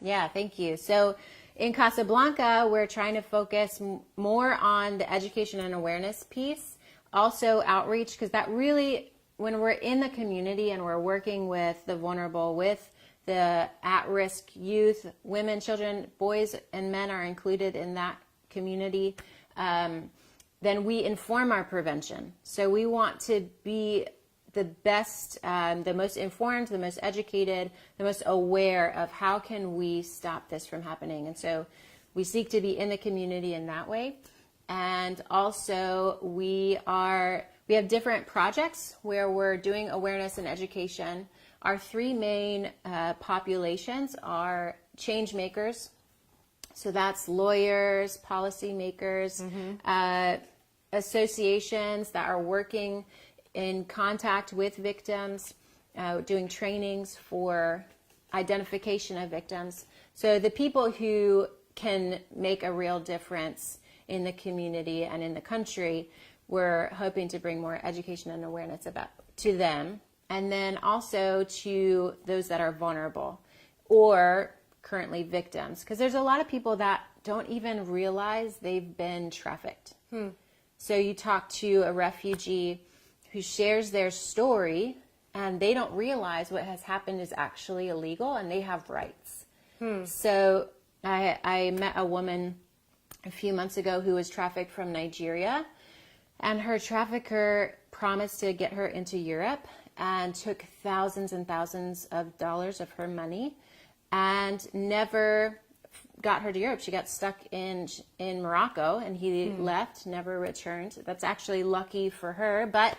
Yeah, thank you. So in Casablanca, we're trying to focus more on the education and awareness piece, also outreach, because that really, when we're in the community and we're working with the vulnerable, with the at-risk youth, women, children, boys, and men are included in that community, then we inform our prevention. So we want to be the best, the most informed, the most educated, the most aware of how can we stop this from happening. And so we seek to be in the community in that way. And also we have different projects where we're doing awareness and education. Our three main populations are change makers. So that's lawyers, policymakers, associations that are working in contact with victims, doing trainings for identification of victims. So the people who can make a real difference in the community and in the country, we're hoping to bring more education and awareness to them. And then also to those that are vulnerable or currently victims. Because there's a lot of people that don't even realize they've been trafficked. So you talk to a refugee who shares their story and they don't realize what has happened is actually illegal and they have rights. So I met a woman a few months ago who was trafficked from Nigeria, and her trafficker promised to get her into Europe and took thousands and thousands of dollars of her money and never got her to Europe. She got stuck in Morocco, and he left, never returned. That's actually lucky for her, but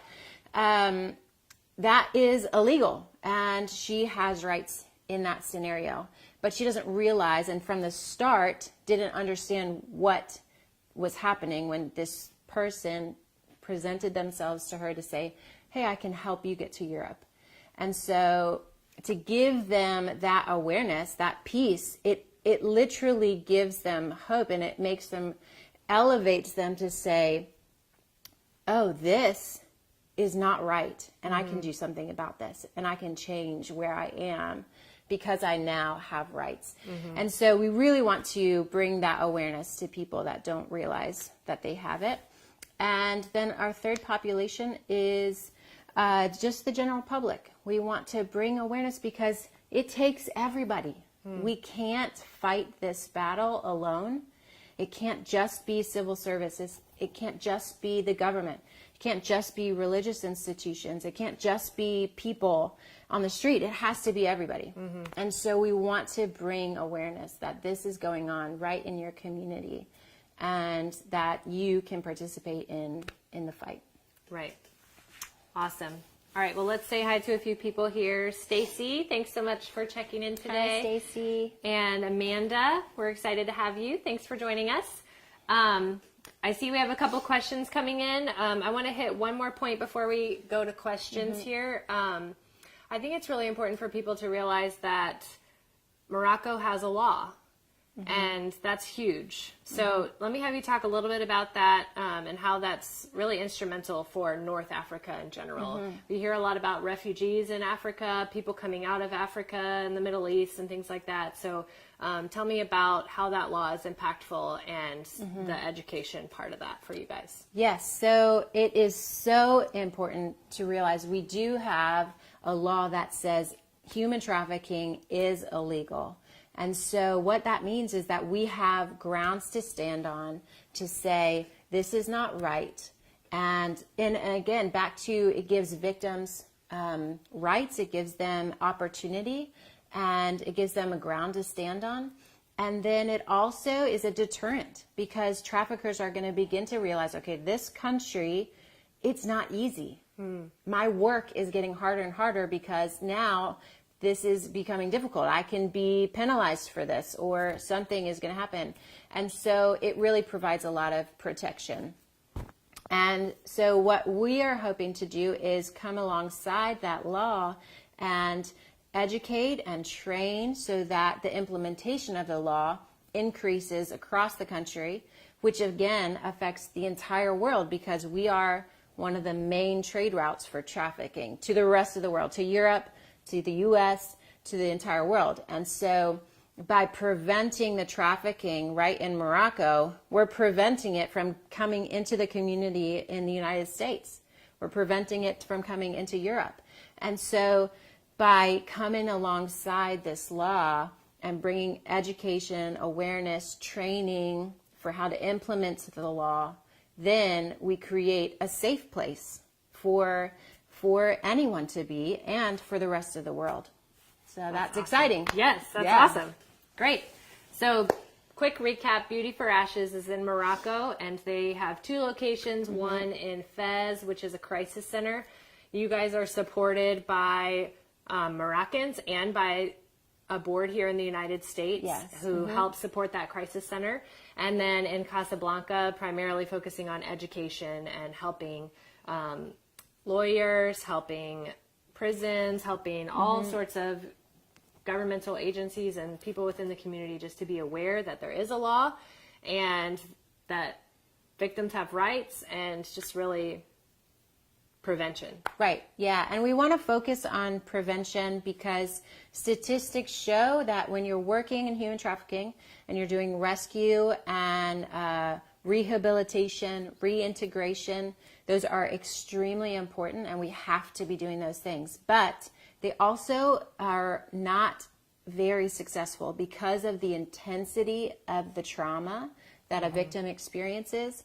that is illegal, and she has rights in that scenario. But she doesn't realize, and from the start, didn't understand what was happening when this person presented themselves to her to say, hey, I can help you get to Europe. And so to give them that awareness, that peace, it literally gives them hope, and it makes them, elevates them to say, oh, this is not right, and I can do something about this, and I can change where I am because I now have rights. And so we really want to bring that awareness to people that don't realize that they have it. And then our third population is just the general public. We want to bring awareness because it takes everybody. We can't fight this battle alone. It can't just be civil services. It can't just be the government. It can't just be religious institutions. It can't just be people on the street. It has to be everybody. And so we want to bring awareness that this is going on right in your community and that you can participate in the fight. Right. Awesome. All right, well, let's say hi to a few people here. Stacy, thanks so much for checking in today. Hi, Stacy. And Amanda, we're excited to have you. Thanks for joining us. I see we have a couple questions coming in. I want to hit one more point before we go to questions here. I think it's really important for people to realize that Morocco has a law. And that's huge. So let me have you talk a little bit about that and how that's really instrumental for North Africa in general. We hear a lot about refugees in Africa, people coming out of Africa and the Middle East and things like that. So tell me about how that law is impactful and the education part of that for you guys. Yes, so it is so important to realize we do have a law that says human trafficking is illegal. And so what that means is that we have grounds to stand on to say this is not right. And again, back to it gives victims rights, it gives them opportunity, and it gives them a ground to stand on. And then it also is a deterrent because traffickers are going to begin to realize, okay, this country, it's not easy. My work is getting harder and harder because now this is becoming difficult. I can be penalized for this or something is going to happen. And so it really provides a lot of protection. And so what we are hoping to do is come alongside that law and educate and train so that the implementation of the law increases across the country, which again affects the entire world because we are one of the main trade routes for trafficking to the rest of the world, to Europe, to the U.S., to the entire world. And so by preventing the trafficking right in Morocco, we're preventing it from coming into the community in the United States. We're preventing it from coming into Europe. And so by coming alongside this law and bringing education, awareness, training for how to implement the law, then we create a safe place for anyone to be and for the rest of the world. So that's awesome. Exciting. Yes, that's awesome. Great. So quick recap, Beauty for Ashes is in Morocco, and they have 2 locations, one in Fez, which is a crisis center. You guys are supported by Moroccans and by a board here in the United States who help support that crisis center. And then in Casablanca, primarily focusing on education and helping lawyers, helping prisons, helping all sorts of governmental agencies and people within the community just to be aware that there is a law and that victims have rights, and just really prevention. Right. Yeah. And we want to focus on prevention because statistics show that when you're working in human trafficking and you're doing rescue and rehabilitation, reintegration, those are extremely important, and we have to be doing those things. But they also are not very successful because of the intensity of the trauma that a victim experiences.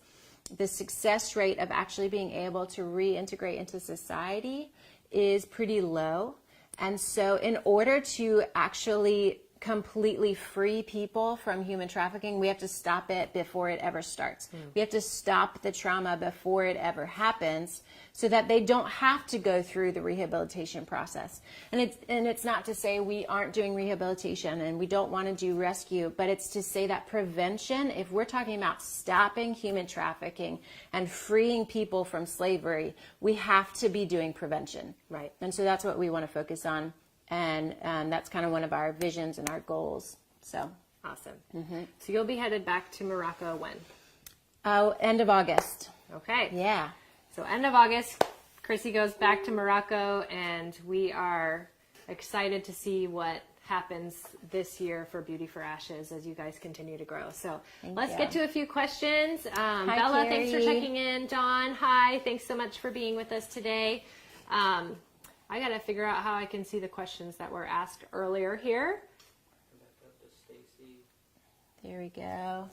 The success rate of actually being able to reintegrate into society is pretty low. And so in order to actually completely free people from human trafficking, we have to stop it before it ever starts. We have to stop the trauma before it ever happens so that they don't have to go through the rehabilitation process. And it's not to say we aren't doing rehabilitation and we don't want to do rescue, but it's to say that prevention, if we're talking about stopping human trafficking and freeing people from slavery, we have to be doing prevention. Right. And so that's what we want to focus on. And that's kind of one of our visions and our goals. So awesome. So you'll be headed back to Morocco when? Oh, end of August. Okay. Yeah. So end of August, Chrissy goes back to Morocco, and we are excited to see what happens this year for Beauty for Ashes as you guys continue to grow. So let's get to a few questions. Bella, Carrie. thanks for checking in. Dawn, hi. Thanks so much for being with us today. I got to figure out how I can see the questions that were asked earlier here. There we go.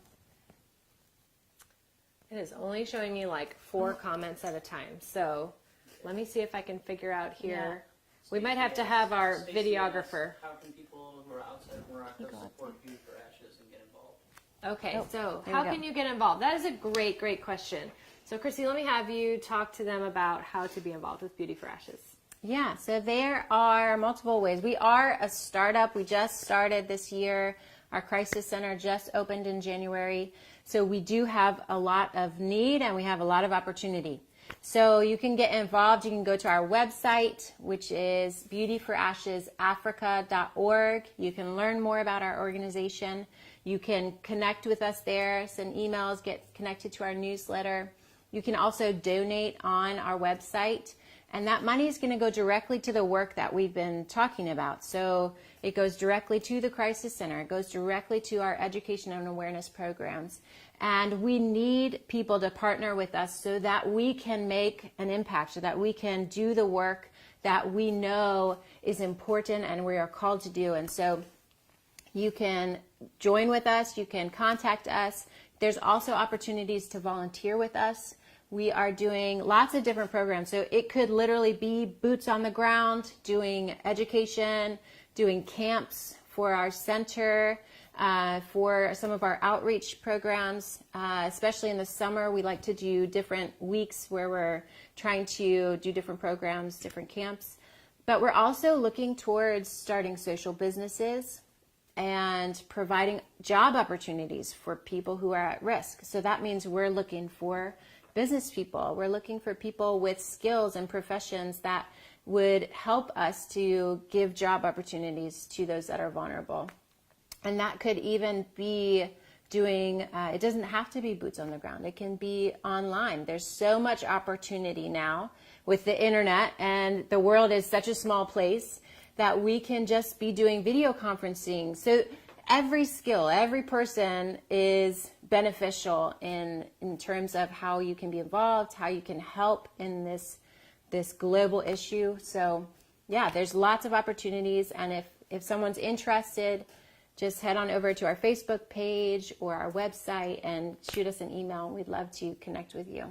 It is only showing me like 4 comments at a time. So let me see if I can figure out here. We might have to have our videographer. How can people who are outside of Morocco support Beauty for Ashes and get involved? Okay, so there how we go. can you get involved? That is a great, great question. So Chrissy, let me have you talk to them about how to be involved with Beauty for Ashes. Yeah, so there are multiple ways. We are a startup. We just started this year. Our crisis center just opened in January. So we do have a lot of need and we have a lot of opportunity. So you can get involved. You can go to our website, which is beautyforashesafrica.org. You can learn more about our organization. You can connect with us there, send emails, get connected to our newsletter. You can also donate on our website. And that money is going to go directly to the work that we've been talking about. So it goes directly to the Crisis Center. It goes directly to our education and awareness programs. And we need people to partner with us so that we can make an impact, so that we can do the work that we know is important and we are called to do. And so you can join with us. You can contact us. There's also opportunities to volunteer with us. We are doing lots of different programs. So it could literally be boots on the ground, doing education, doing camps for our center, for some of our outreach programs, especially in the summer. We like to do different weeks where we're trying to do different programs, different camps. But we're also looking towards starting social businesses and providing job opportunities for people who are at risk. So that means we're looking for business people. We're looking for people with skills and professions that would help us to give job opportunities to those that are vulnerable. And that could even be doing, it doesn't have to be boots on the ground. It can be online. There's so much opportunity now with the internet, and the world is such a small place that we can just be doing video conferencing. So every skill, every person is beneficial in terms of how you can be involved, how you can help in this global issue. So yeah, there's lots of opportunities, and if someone's interested, just head on over to our Facebook page or our website and shoot us an email. We'd love to connect with you.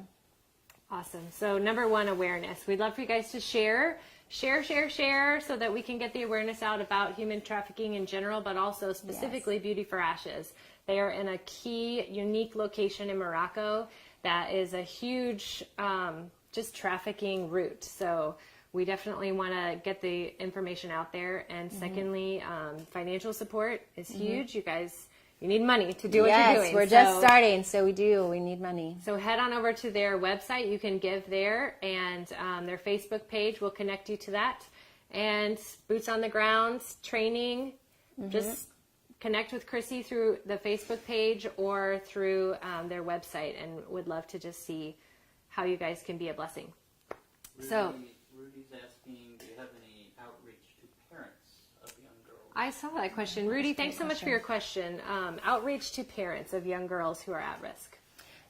Awesome. So number one, awareness. We'd love for you guys to share so that we can get the awareness out about human trafficking in general, but also specifically Beauty for Ashes. They are in a key, unique location in Morocco that is a huge just trafficking route. So we definitely want to get the information out there. And secondly, financial support is huge. You guys, you need money to do what you're doing. Yes, we're just starting, so we need money. So head on over to their website. You can give there, and their Facebook page will connect you to that. And boots on the ground, training, just connect with Chrissy through the Facebook page or through their website, and would love to just see how you guys can be a blessing. Rudy's asking, do you have any outreach to parents of young girls? I saw that question. Rudy, thanks so much for your question. Outreach to parents of young girls who are at risk.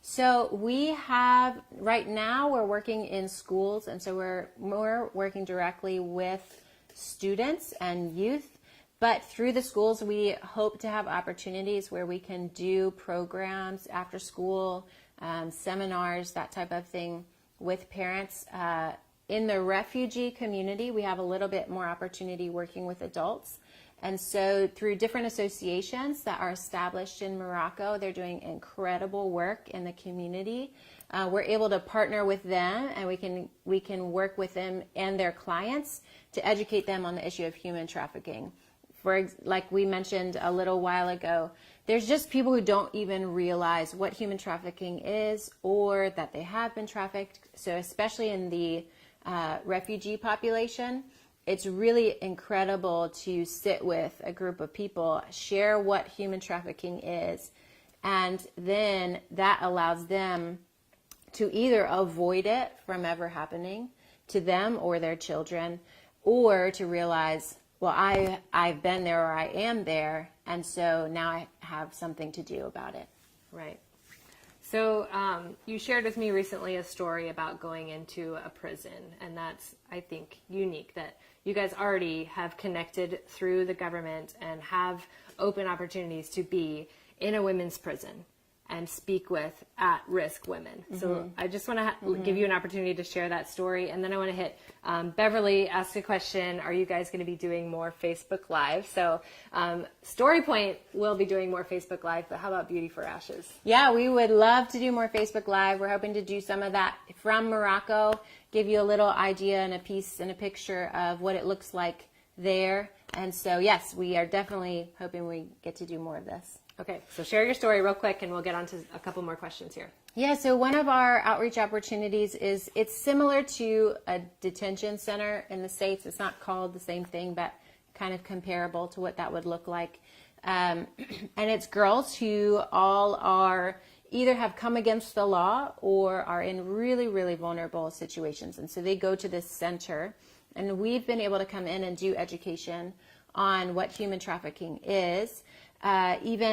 So we have, right now we're working in schools, and so we're working directly with students and youth. But through the schools, we hope to have opportunities where we can do programs after school, seminars, that type of thing with parents. In the refugee community, we have a little bit more opportunity working with adults. And so through different associations that are established in Morocco, they're doing incredible work in the community. We're able to partner with them, and we can work with them and their clients to educate them on the issue of human trafficking. Like we mentioned a little while ago, there's just people who don't even realize what human trafficking is or that they have been trafficked. So especially in the refugee population, it's really incredible to sit with a group of people, share what human trafficking is, and then that allows them to either avoid it from ever happening to them or their children, or to realize, well, I've been there, or I am there, and so now I have something to do about it. Right. So you shared with me recently a story about going into a prison, and that's, I think, unique that you guys already have connected through the government and have open opportunities to be in a women's prison and speak with at-risk women. So I just want to give you an opportunity to share that story. And then I want to hit Beverly asked a question, are you guys going to be doing more Facebook Live? So Storypoint will be doing more Facebook Live, but how about Beauty for Ashes? Yeah, we would love to do more Facebook Live. We're hoping to do some of that from Morocco, give you a little idea and a piece and a picture of what it looks like there. And so, yes, we are definitely hoping we get to do more of this. Okay, so share your story real quick, and we'll get on to a couple more questions here. Yeah, so one of our outreach opportunities is, it's similar to a detention center in the States. It's not called the same thing, but kind of comparable to what that would look like. And it's girls who all are either have come against the law or are in really, really vulnerable situations. And so they go to this center, and we've been able to come in and do education on what human trafficking is, even